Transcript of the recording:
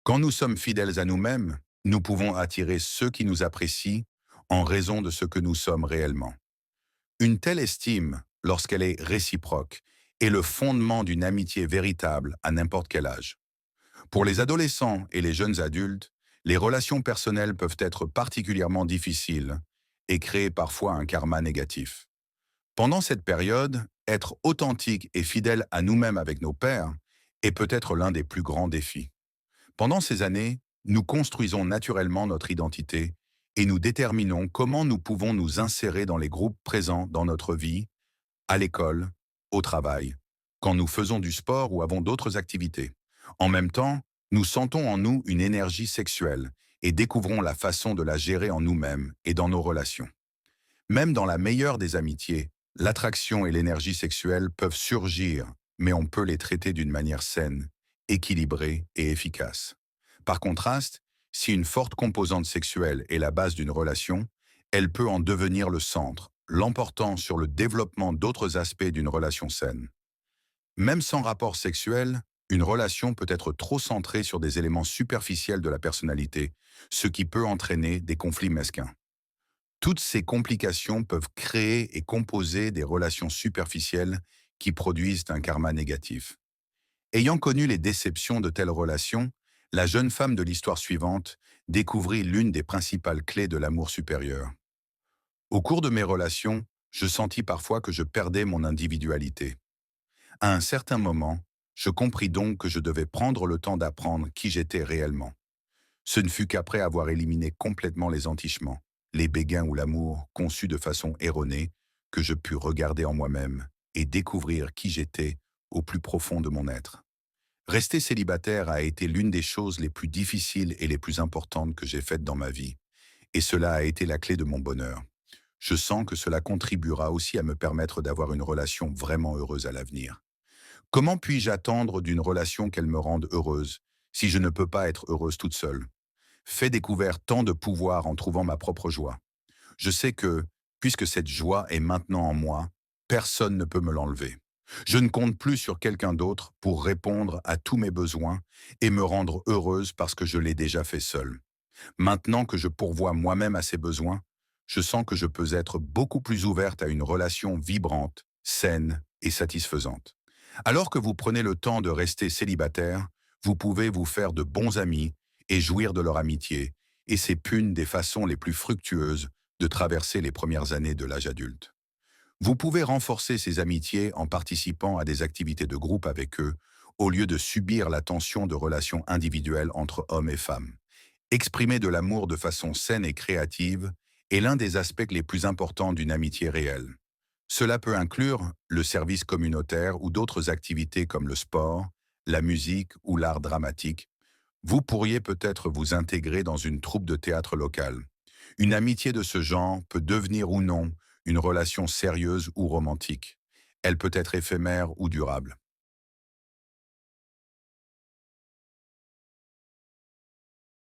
Quand nous sommes fidèles à nous-mêmes, nous pouvons attirer ceux qui nous apprécient en raison de ce que nous sommes réellement. Une telle estime, lorsqu'elle est réciproque, est le fondement d'une amitié véritable à n'importe quel âge. Pour les adolescents et les jeunes adultes, les relations personnelles peuvent être particulièrement difficiles et créer parfois un karma négatif. Pendant cette période, être authentique et fidèle à nous-mêmes avec nos pairs est peut-être l'un des plus grands défis. Pendant ces années, nous construisons naturellement notre identité et nous déterminons comment nous pouvons nous insérer dans les groupes présents dans notre vie, à l'école, au travail, quand nous faisons du sport ou avons d'autres activités. En même temps, nous sentons en nous une énergie sexuelle et découvrons la façon de la gérer en nous-mêmes et dans nos relations. Même dans la meilleure des amitiés, l'attraction et l'énergie sexuelle peuvent surgir, mais on peut les traiter d'une manière saine, équilibrée et efficace. Par contraste, si une forte composante sexuelle est la base d'une relation, elle peut en devenir le centre, l'emportant sur le développement d'autres aspects d'une relation saine. Même sans rapport sexuel, une relation peut être trop centrée sur des éléments superficiels de la personnalité, ce qui peut entraîner des conflits mesquins. Toutes ces complications peuvent créer et composer des relations superficielles qui produisent un karma négatif. Ayant connu les déceptions de telles relations, la jeune femme de l'histoire suivante découvrit l'une des principales clés de l'amour supérieur. Au cours de mes relations, je sentis parfois que je perdais mon individualité. À un certain moment, je compris donc que je devais prendre le temps d'apprendre qui j'étais réellement. Ce ne fut qu'après avoir éliminé complètement les entichements, les béguins ou l'amour conçus de façon erronée, que je pus regarder en moi-même et découvrir qui j'étais au plus profond de mon être. Rester célibataire a été l'une des choses les plus difficiles et les plus importantes que j'ai faites dans ma vie, et cela a été la clé de mon bonheur. Je sens que cela contribuera aussi à me permettre d'avoir une relation vraiment heureuse à l'avenir. Comment puis-je attendre d'une relation qu'elle me rende heureuse si je ne peux pas être heureuse toute seule? Fais découvert tant de pouvoir en trouvant ma propre joie. Je sais que, puisque cette joie est maintenant en moi, personne ne peut me l'enlever. Je ne compte plus sur quelqu'un d'autre pour répondre à tous mes besoins et me rendre heureuse parce que je l'ai déjà fait seule. Maintenant que je pourvois moi-même à ces besoins, je sens que je peux être beaucoup plus ouverte à une relation vibrante, saine et satisfaisante. Alors que vous prenez le temps de rester célibataire, vous pouvez vous faire de bons amis et jouir de leur amitié, et c'est une des façons les plus fructueuses de traverser les premières années de l'âge adulte. Vous pouvez renforcer ces amitiés en participant à des activités de groupe avec eux, au lieu de subir la tension de relations individuelles entre hommes et femmes. Exprimer de l'amour de façon saine et créative est l'un des aspects les plus importants d'une amitié réelle. Cela peut inclure le service communautaire ou d'autres activités comme le sport, la musique ou l'art dramatique. Vous pourriez peut-être vous intégrer dans une troupe de théâtre locale. Une amitié de ce genre peut devenir ou non une relation sérieuse ou romantique. Elle peut être éphémère ou durable.